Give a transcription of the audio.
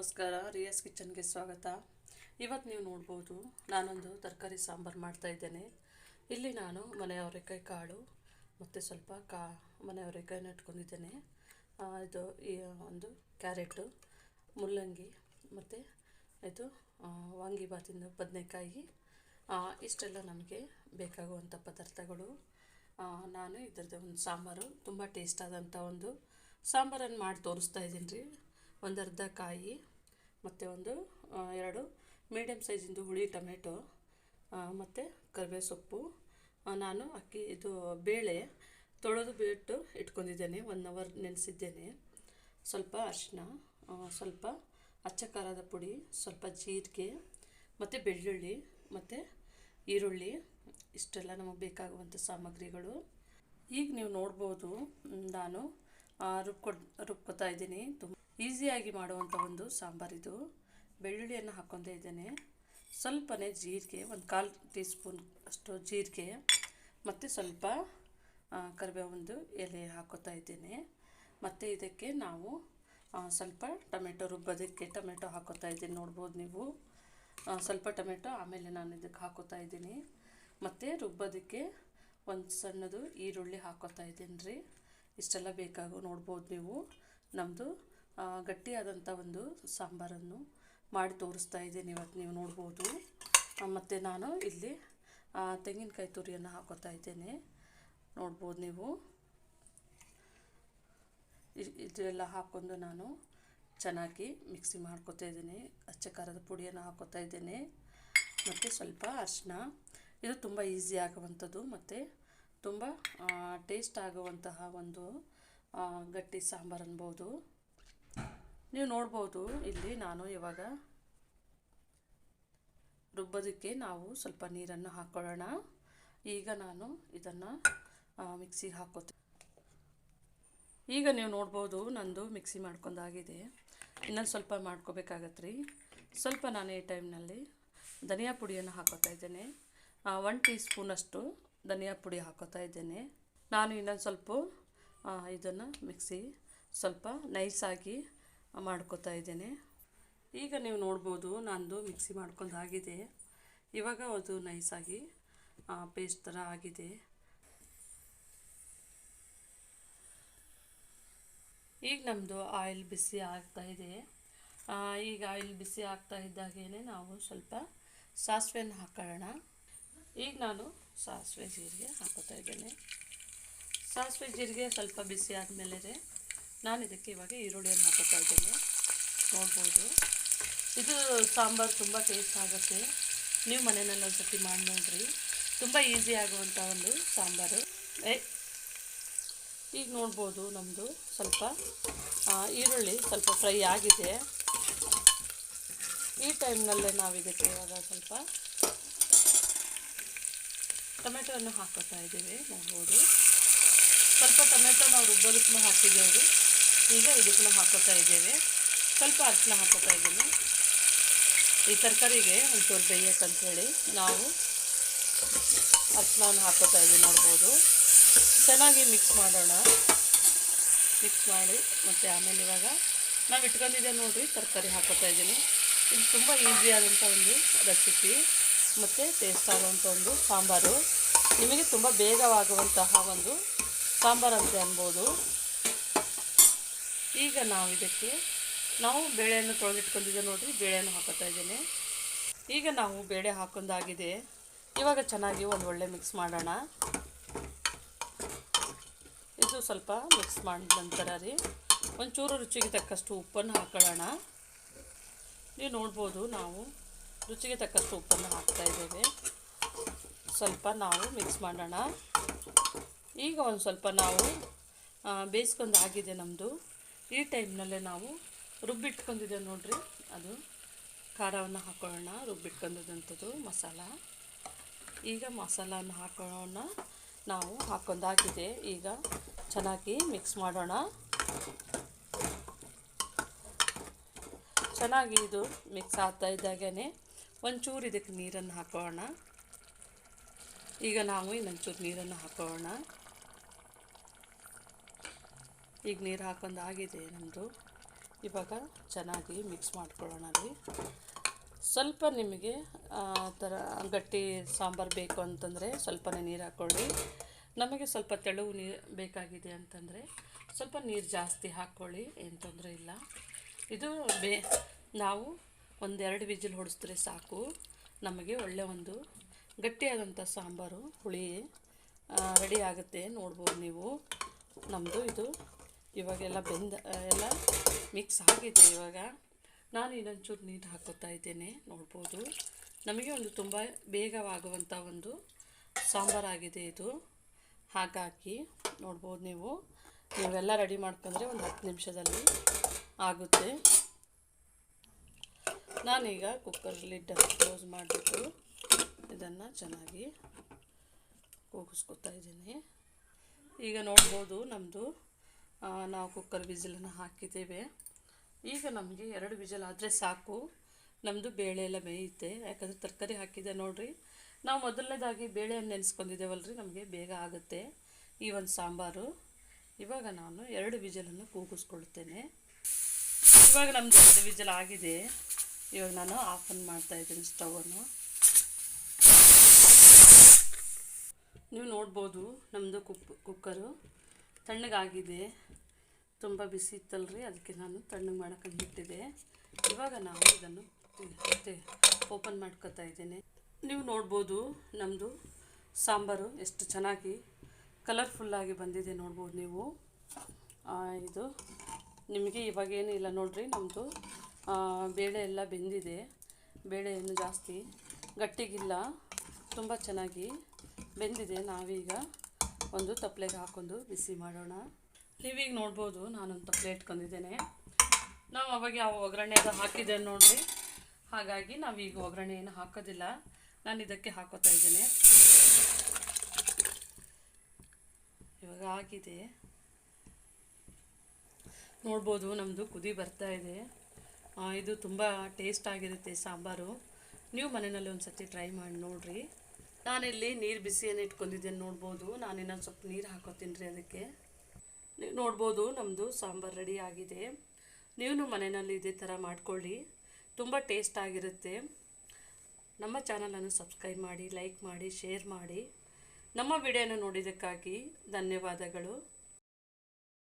ನಮಸ್ಕಾರ, ರಿಯಾಸ್ ಕಿಚನ್ಗೆ ಸ್ವಾಗತ. ಇವತ್ತು ನೀವು ನೋಡ್ಬೋದು ನಾನೊಂದು ತರಕಾರಿ ಸಾಂಬಾರು ಮಾಡ್ತಾ ಇದ್ದೇನೆ. ಇಲ್ಲಿ ನಾನು ಮನೆ ಅವರೆಕಾಯಿ ಕಾಳು ಮತ್ತು ಸ್ವಲ್ಪ ಮನೆ ಅವರೆಕಾಯಿನ ಇಟ್ಕೊಂಡಿದ್ದೇನೆ. ಇದು ಒಂದು ಕ್ಯಾರೆಟು, ಮುಲ್ಲಂಗಿ ಮತ್ತು ಇದು ವಾಂಗಿಬಾತಿಂದು ಬದನೆಕಾಯಿ, ಇಷ್ಟೆಲ್ಲ ನಮಗೆ ಬೇಕಾಗುವಂಥ ಪದಾರ್ಥಗಳು. ನಾನು ಇದರದ್ದು ಒಂದು ಸಾಂಬಾರು ತುಂಬ ಟೇಸ್ಟ್ ಆದಂಥ ಒಂದು ಸಾಂಬಾರನ್ನು ಮಾಡಿ ತೋರಿಸ್ತಾ ಇದ್ದೀನಿ ರೀ. ಒಂದು ಅರ್ಧ ಕಾಯಿ ಮತ್ತು ಒಂದು 2 ಮೀಡಿಯಮ್ ಸೈಜಿಂದು ಹುಳಿ ಟೊಮೆಟೊ ಮತ್ತು ಕರಿಬೇವು ಸೊಪ್ಪು. ನಾನು ಬೇಳೆ ತೊಳೆದು ಬಿಟ್ಟು ಇಟ್ಕೊಂಡಿದ್ದೇನೆ, 1 ಅವರ್ ನೆನೆಸಿದ್ದೇನೆ. ಸ್ವಲ್ಪ ಅರಿಶಿನ, ಸ್ವಲ್ಪ ಅಚ್ಚ ಖಾರದ ಪುಡಿ, ಸ್ವಲ್ಪ ಜೀರಿಗೆ ಮತ್ತು ಬೆಳ್ಳುಳ್ಳಿ ಮತ್ತು ಈರುಳ್ಳಿ, ಇಷ್ಟೆಲ್ಲ ನಮಗೆ ಬೇಕಾಗುವಂಥ ಸಾಮಗ್ರಿಗಳು. ಈಗ ನೀವು ನೋಡ್ಬೋದು ನಾನು ರುಬ್ಕೊತಾ ಇದ್ದೀನಿ. ತುಂಬ ಈಸಿಯಾಗಿ ಮಾಡುವಂಥ ಒಂದು ಸಾಂಬಾರಿದು. ಬೆಳ್ಳುಳ್ಳಿಯನ್ನು ಹಾಕ್ಕೊತಾ ಇದ್ದೇನೆ, ಸ್ವಲ್ಪನೇ ಜೀರಿಗೆ, 1/4 ಟೀ ಸ್ಪೂನ್ ಅಷ್ಟು ಜೀರಿಗೆ ಮತ್ತು ಸ್ವಲ್ಪ ಕರಿಬೇವು ಎಲೆ ಹಾಕ್ಕೊತಾ ಇದ್ದೇನೆ. ಮತ್ತು ಇದಕ್ಕೆ ನಾವು ಸ್ವಲ್ಪ ಟೊಮೆಟೊ ರುಬ್ಬೋದಕ್ಕೆ ಟೊಮೆಟೊ ಹಾಕ್ಕೊತಾ ಇದ್ದೀನಿ. ನೋಡ್ಬೋದು ನೀವು, ಸ್ವಲ್ಪ ಟೊಮೆಟೊ ಆಮೇಲೆ ನಾನು ಇದಕ್ಕೆ ಹಾಕ್ಕೊತಾ ಇದ್ದೀನಿ. ಮತ್ತು ರುಬ್ಬೋದಕ್ಕೆ ಒಂದು ಸಣ್ಣದು ಈರುಳ್ಳಿ ಹಾಕ್ಕೊತಾ ಇದ್ದೀನಿ ರೀ. ಇಷ್ಟೆಲ್ಲ ನೋಡ್ಬೋದು ನೀವು. ನಮ್ಮದು ಗಟ್ಟಿಯಾದಂಥ ಒಂದು ಸಾಂಬಾರನ್ನು ಮಾಡಿ ತೋರಿಸ್ತಾ ಇದ್ದೀನಿ ಇವತ್ತು, ನೀವು ನೋಡ್ಬೋದು. ಮತ್ತು ನಾನು ಇಲ್ಲಿ ತೆಂಗಿನಕಾಯಿ ತುರಿಯನ್ನು ಹಾಕ್ಕೊತಾ ಇದ್ದೇನೆ, ನೋಡ್ಬೋದು ನೀವು. ಇದೆಲ್ಲ ಹಾಕ್ಕೊಂಡು ನಾನು ಚೆನ್ನಾಗಿ ಮಿಕ್ಸಿ ಮಾಡ್ಕೊತಾ ಇದ್ದೀನಿ. ಅಚ್ಚ ಖಾರದ ಪುಡಿಯನ್ನು ಹಾಕ್ಕೊತಾ ಇದ್ದೇನೆ ಮತ್ತು ಸ್ವಲ್ಪ ಅರಿಶಿನ. ಇದು ತುಂಬ ಈಸಿ ಆಗುವಂಥದ್ದು ಮತ್ತು ತುಂಬ ಟೇಸ್ಟ್ ಆಗುವಂತಹ ಒಂದು ಗಟ್ಟಿ ಸಾಂಬಾರು ಅನ್ಬೋದು. ನೀವು ನೋಡ್ಬೋದು ಇಲ್ಲಿ ನಾನು ಇವಾಗ ರುಬ್ಬೋದಕ್ಕೆ ನಾವು ಸ್ವಲ್ಪ ನೀರನ್ನು ಹಾಕ್ಕೊಳ್ಳೋಣ. ಈಗ ನಾನು ಇದನ್ನು ಮಿಕ್ಸಿಗೆ ಹಾಕ್ಕೋತೀನಿ. ಈಗ ನೀವು ನೋಡ್ಬೋದು ನಂದು ಮಿಕ್ಸಿ ಮಾಡ್ಕೊಂಡಾಗಿದೆ. ಇನ್ನೊಂದು ಸ್ವಲ್ಪ ಮಾಡ್ಕೋಬೇಕಾಗತ್ತೆ ರೀ. ಸ್ವಲ್ಪ ನಾನು ಈ ಟೈಮ್ನಲ್ಲಿ ಧನಿಯಾ ಪುಡಿಯನ್ನು ಹಾಕ್ಕೋತಾ ಇದ್ದೇನೆ. 1 ಟೀ ಸ್ಪೂನಷ್ಟು ಧನಿಯಾ ಪುಡಿ ಹಾಕ್ಕೋತಾ ಇದ್ದೇನೆ. ನಾನು ಇನ್ನೊಂದು ಸ್ವಲ್ಪ ಇದನ್ನು ಮಿಕ್ಸಿ ಸ್ವಲ್ಪ ನೈಸಾಗಿ ಮಾಡ್ಕೋತಾ ಇದ್ದೇನೆ. ಈಗ ನೀವು ನೋಡ್ಬೋದು ನಂದು ಮಿಕ್ಸಿ ಮಾಡ್ಕೊಂಡಾಗಿದೆ. ಇವಾಗ ಅದು ನೈಸಾಗಿ ಪೇಸ್ಟ್ ಥರ ಆಗಿದೆ. ಈಗ ನಮ್ಮದು ಆಯಿಲ್ ಬಿಸಿ ಆಗ್ತಾ ಇದೆ. ಈಗ ಆಯಿಲ್ ಬಿಸಿ ಆಗ್ತಾ ಇದ್ದಾಗೇ ನಾವು ಸ್ವಲ್ಪ ಸಾಸಿವೆಯನ್ನು ಹಾಕೊಳ್ಳೋಣ. ಈಗ ನಾನು ಸಾಸಿವೆ ಜೀರಿಗೆ ಹಾಕೋತಾ ಇದ್ದೇನೆ. ಸಾಸಿವೆ ಜೀರಿಗೆ ಸ್ವಲ್ಪ ಬಿಸಿ ಆದಮೇಲೆ ನಾನು ಇದಕ್ಕೆ ಇವಾಗ ಈರುಳ್ಳಿಯನ್ನು ಹಾಕೋತಾ ಇದ್ದೇನೆ. ನೋಡ್ಬೋದು, ಇದು ಸಾಂಬಾರು ತುಂಬ ಟೇಸ್ಟ್ ಆಗುತ್ತೆ. ನೀವು ಮನೆಯಲ್ಲಿ ಒಂದು ಸರ್ತಿ ಮಾಡಿ ನೋಡ್ರಿ, ತುಂಬ ಈಸಿ ಆಗುವಂಥ ಒಂದು ಸಾಂಬಾರು. ಈಗ ನೋಡ್ಬೋದು ನಮ್ಮದು ಸ್ವಲ್ಪ ಈರುಳ್ಳಿ ಸ್ವಲ್ಪ ಫ್ರೈ ಆಗಿದೆ. ಈ ಟೈಮ್ನಲ್ಲೇ ನಾವು ಇದಕ್ಕೆ ಇವಾಗ ಸ್ವಲ್ಪ ಟೊಮೆಟೊವನ್ನು ಹಾಕೋತಾ ಇದ್ದೀವಿ. ನೋಡ್ಬೋದು, ಸ್ವಲ್ಪ ಟೊಮೆಟೊ ನಾವು ರುಬ್ಬೋದಕ್ಕೂ ಹಾಕಿದ್ದೇವೆ. ಈಗ ಇದಕ್ಕೂ ಹಾಕೋತಾ ಇದ್ದೇವೆ. ಸ್ವಲ್ಪ ಅರಿಶಿನ ಹಾಕೋತಾ ಇದ್ದೀನಿ. ಈ ತರಕಾರಿಗೆ ಒಂಚೂರು ಬೇಯಕ್ಕಂಥೇಳಿ ನಾವು ಅರಿಶಿನವನ್ನು ಹಾಕೋತಾ ಇದ್ದೀವಿ. ನೋಡ್ಬೋದು, ಚೆನ್ನಾಗಿ ಮಿಕ್ಸ್ ಮಾಡೋಣ. ಮಿಕ್ಸ್ ಮಾಡಿ ಮತ್ತು ಆಮೇಲೆ ಇವಾಗ ನಾವು ಇಟ್ಕೊಂಡಿದ್ದೆ ನೋಡಿರಿ, ತರಕಾರಿ ಹಾಕೋತಾ ಇದ್ದೀನಿ. ಇದು ತುಂಬ ಈಸಿಯಾದಂಥ ಒಂದು ರೆಸಿಪಿ ಮತ್ತು ಟೇಸ್ಟ್ ಆಗುವಂಥ ಒಂದು ಸಾಂಬಾರು. ನಿಮಗೆ ತುಂಬ ಬೇಗವಾಗುವಂತಹ ಒಂದು ಸಾಂಬಾರು ಅಂತ ಅನ್ಬೋದು. ಈಗ ನಾವು ಬೇಳೆಯನ್ನು ತೊಳೆದಿಟ್ಕೊಂಡಿದ್ದೆ ನೋಡಿರಿ, ಬೇಳೆಯನ್ನು ಹಾಕೋತಾ ಇದ್ದೀನಿ. ಈಗ ನಾವು ಬೇಳೆ ಹಾಕೊಂಡಾಗಿದೆ. ಇವಾಗ ಚೆನ್ನಾಗಿ ಒಂದು ಒಳ್ಳೆ ಮಿಕ್ಸ್ ಮಾಡೋಣ. ಇದು ಸ್ವಲ್ಪ ಮಿಕ್ಸ್ ಮಾಡಿದ ನಂತರ ರೀ ಒಂಚೂರು ರುಚಿಗೆ ತಕ್ಕಷ್ಟು ಉಪ್ಪನ್ನು ಹಾಕೊಳ್ಳೋಣ. ನೀವು ನೋಡ್ಬೋದು, ನಾವು ರುಚಿಗೆ ತಕ್ಕಷ್ಟು ಉಪ್ಪನ್ನು ಹಾಕ್ತಾ ಇದ್ದೇವೆ. ಸ್ವಲ್ಪ ನಾವು ಮಿಕ್ಸ್ ಮಾಡೋಣ. ಈಗ ಒಂದು ಸ್ವಲ್ಪ ನಾವು ಬೇಯಿಸ್ಕೊಂಡು ಆಗಿದೆ ನಮ್ಮದು. ಈ ಟೈಮ್ನಲ್ಲೇ ನಾವು ರುಬ್ಬಿಟ್ಕೊಂಡಿದ್ದೆ ನೋಡಿರಿ, ಅದು ಖಾರವನ್ನು ಹಾಕೊಳ್ಳೋಣ. ರುಬ್ಬಿಟ್ಕೊಂಡಿದ್ದಂಥದ್ದು ಮಸಾಲ. ಈಗ ಮಸಾಲವನ್ನು ಹಾಕೊಳ್ಳೋಣ. ನಾವು ಹಾಕೊಂಡಾಗಿದೆ. ಈಗ ಚೆನ್ನಾಗಿ ಮಿಕ್ಸ್ ಮಾಡೋಣ. ಚೆನ್ನಾಗಿ ಇದು ಮಿಕ್ಸ್ ಆಗ್ತಾ ಇದ್ದಾಗೇ ಒಂಚೂರು ಇದಕ್ಕೆ ನೀರನ್ನು ಹಾಕೋಣ. ಈಗ ನಾವು ಇನ್ನೊಂಚೂರು ನೀರನ್ನು ಹಾಕೋಣ. ಈಗ ನೀರು ಹಾಕೊಂಡಾಗಿದೆ ನಮ್ಮದು. ಇವಾಗ ಚೆನ್ನಾಗಿ ಮಿಕ್ಸ್ ಮಾಡ್ಕೊಳ್ಳೋಣ ರೀ. ಸ್ವಲ್ಪ ನಿಮಗೆ ಥರ ಗಟ್ಟಿ ಸಾಂಬಾರು ಬೇಕು ಅಂತಂದರೆ ಸ್ವಲ್ಪನೇ ನೀರು ಹಾಕ್ಕೊಳ್ಳಿ. ನಮಗೆ ಸ್ವಲ್ಪ ತೆಳು ನೀರು ಬೇಕಾಗಿದೆ ಅಂತಂದರೆ ಸ್ವಲ್ಪ ನೀರು ಜಾಸ್ತಿ ಹಾಕ್ಕೊಳ್ಳಿ, ಏನು ತೊಂದರೆ ಇಲ್ಲ. ಇದು ನಾವು ಒಂದೆರಡು ವಿಜಿಲ್ ಹೊಡಿಸಿದ್ರೆ ಸಾಕು, ನಮಗೆ ಒಳ್ಳೆಯ ಒಂದು ಗಟ್ಟಿಯಾದಂಥ ಸಾಂಬಾರು ಹುಳಿ ರೆಡಿ ಆಗುತ್ತೆ. ನೋಡ್ಬೋದು ನೀವು ನಮ್ಮದು ಇದು ಇವಾಗೆಲ್ಲ ಎಲ್ಲ ಮಿಕ್ಸ್ ಆಗಿದೆ. ಇವಾಗ ನಾನು ಇನ್ನೊಂಚೂರು ನೀರು ಹಾಕೋತಾ ಇದ್ದೇನೆ. ನೋಡ್ಬೋದು ನಮಗೆ ಒಂದು ತುಂಬ ಬೇಗವಾಗುವಂಥ ಒಂದು ಸಾಂಬಾರಾಗಿದೆ ಇದು. ಹಾಗಾಗಿ ನೋಡ್ಬೋದು ನೀವೆಲ್ಲ ರೆಡಿ ಮಾಡ್ಕೊಂಡ್ರೆ ಒಂದು 10 ನಿಮಿಷದಲ್ಲಿ ಆಗುತ್ತೆ. ನಾನೀಗ ಕುಕ್ಕರ್ ಲಿಡ್ ಕ್ಲೋಸ್ ಮಾಡಿಬಿಟ್ಟು ಇದನ್ನು ಚೆನ್ನಾಗಿ ಕೂಗಿಸ್ಕೊತಾ ಇದ್ದೀನಿ. ಈಗ ನೋಡ್ಬೋದು ನಮ್ಮದು ನಾವು ಕುಕ್ಕರ್ ವಿಜಿಲನ್ನು ಹಾಕಿದ್ದೇವೆ. ಈಗ ನಮಗೆ 2 ವಿಜಿಲ್ ಆದರೆ ಸಾಕು, ನಮ್ಮದು ಬೇಳೆ ಎಲ್ಲ ಬೇಯುತ್ತೆ. ಯಾಕಂದರೆ ತರಕಾರಿ ಹಾಕಿದೆ ನೋಡಿರಿ. ನಾವು ಮೊದಲನೇದಾಗಿ ಬೇಳೆಯನ್ನು ನೆನೆಸ್ಕೊಂಡಿದ್ದೇವಲ್ಲ ರೀ, ನಮಗೆ ಬೇಗ ಆಗುತ್ತೆ ಈ ಒಂದು ಸಾಂಬಾರು. ಇವಾಗ ನಾನು 2 ವಿಜಿಲನ್ನು ಕೂಗಿಸ್ಕೊಳ್ತೇನೆ. ಇವಾಗ ನಮ್ಮದು 2 ವಿಜಿಲ್ ಆಗಿದೆ. ಇವಾಗ ನಾನು ಆಫನ್ ಮಾಡ್ತಾಯಿದ್ದೀನಿ ಸ್ಟವನ್ನು. ನೀವು ನೋಡ್ಬೋದು ನಮ್ಮದು ಕುಕ್ಕರು ತಣ್ಣಗಾಗಿದೆ. ತುಂಬ ಬಿಸಿ ಇತ್ತಲ್ರಿ, ಅದಕ್ಕೆ ನಾನು ತಣ್ಣಗೆ ಮಾಡೋಕ್ಕಂತ ಬಿಟ್ಟಿದ್ದೆ. ಇವಾಗ ನಾವು ಇದನ್ನು ಓಪನ್ ಮಾಡ್ಕೊತಾ ಇದ್ದೇನೆ. ನೀವು ನೋಡ್ಬೋದು ನಮ್ಮದು ಸಾಂಬಾರು ಎಷ್ಟು ಚೆನ್ನಾಗಿ ಕಲರ್ಫುಲ್ಲಾಗಿ ಬಂದಿದೆ. ನೋಡ್ಬೋದು ನೀವು ಇದು ನಿಮಗೆ ಇವಾಗೇನು ಇಲ್ಲ ನೋಡಿರಿ. ನಮ್ಮದು ಬೇಳೆ ಎಲ್ಲ ಬೆಂದಿದೆ. ಬೇಳೆ ಏನು ಜಾಸ್ತಿ ಗಟ್ಟಿಗಿಲ್ಲ, ತುಂಬ ಚೆನ್ನಾಗಿ ಬೆಂದಿದೆ. ನಾವೀಗ ಒಂದು ತಪ್ಪಲೆಗೆ ಹಾಕೊಂಡು ಬಿಸಿ ಮಾಡೋಣ. ನೀವೀಗ ನೋಡ್ಬೋದು ನಾನೊಂದು ತಪ್ಪಲೆ ಇಟ್ಕೊಂಡಿದ್ದೇನೆ. ನಾವು ಅವಾಗ ಯಾವ ಒಗ್ಗರಣೆ ಅದು ಹಾಕಿದೆ ನೋಡಿರಿ, ಹಾಗಾಗಿ ನಾವೀಗ ಒಗ್ಗರಣೆ ಏನು ಹಾಕೋದಿಲ್ಲ. ನಾನು ಇದಕ್ಕೆ ಹಾಕೋತಾ ಇದ್ದೇನೆ. ಇವಾಗ ಆಗಿದೆ ನೋಡ್ಬೋದು, ನಮ್ಮದು ಕುದಿ ಬರ್ತಾ ಇದೆ. ಇದು ತುಂಬ ಟೇಸ್ಟ್ ಆಗಿರುತ್ತೆ ಸಾಂಬಾರು. ನೀವು ಮನೆಯಲ್ಲಿ ಒಂದು ಸತಿ ಟ್ರೈ ಮಾಡಿ ನೋಡಿರಿ. ನಾನಿಲ್ಲಿ ನೀರು ಬಿಸಿಯನ್ನು ಇಟ್ಕೊಂಡಿದ್ದೇನೆ. ನೋಡ್ಬೋದು ನಾನು ಇನ್ನೊಂದು ಸ್ವಲ್ಪ ನೀರು ಹಾಕೋತೀನಿ ರೀ ಅದಕ್ಕೆ. ನೋಡ್ಬೋದು ನಮ್ಮದು ಸಾಂಬಾರು ರೆಡಿ ಆಗಿದೆ. ನೀವು ಮನೆಯಲ್ಲಿ ಇದೇ ಥರ ಮಾಡ್ಕೊಳ್ಳಿ, ತುಂಬ ಟೇಸ್ಟ್ ಆಗಿರುತ್ತೆ. ನಮ್ಮ ಚಾನಲನ್ನು ಸಬ್ಸ್ಕ್ರೈಬ್ ಮಾಡಿ, ಲೈಕ್ ಮಾಡಿ, ಶೇರ್ ಮಾಡಿ. ನಮ್ಮ ವಿಡಿಯೋನ ನೋಡಿದ್ದಕ್ಕಾಗಿ ಧನ್ಯವಾದಗಳು.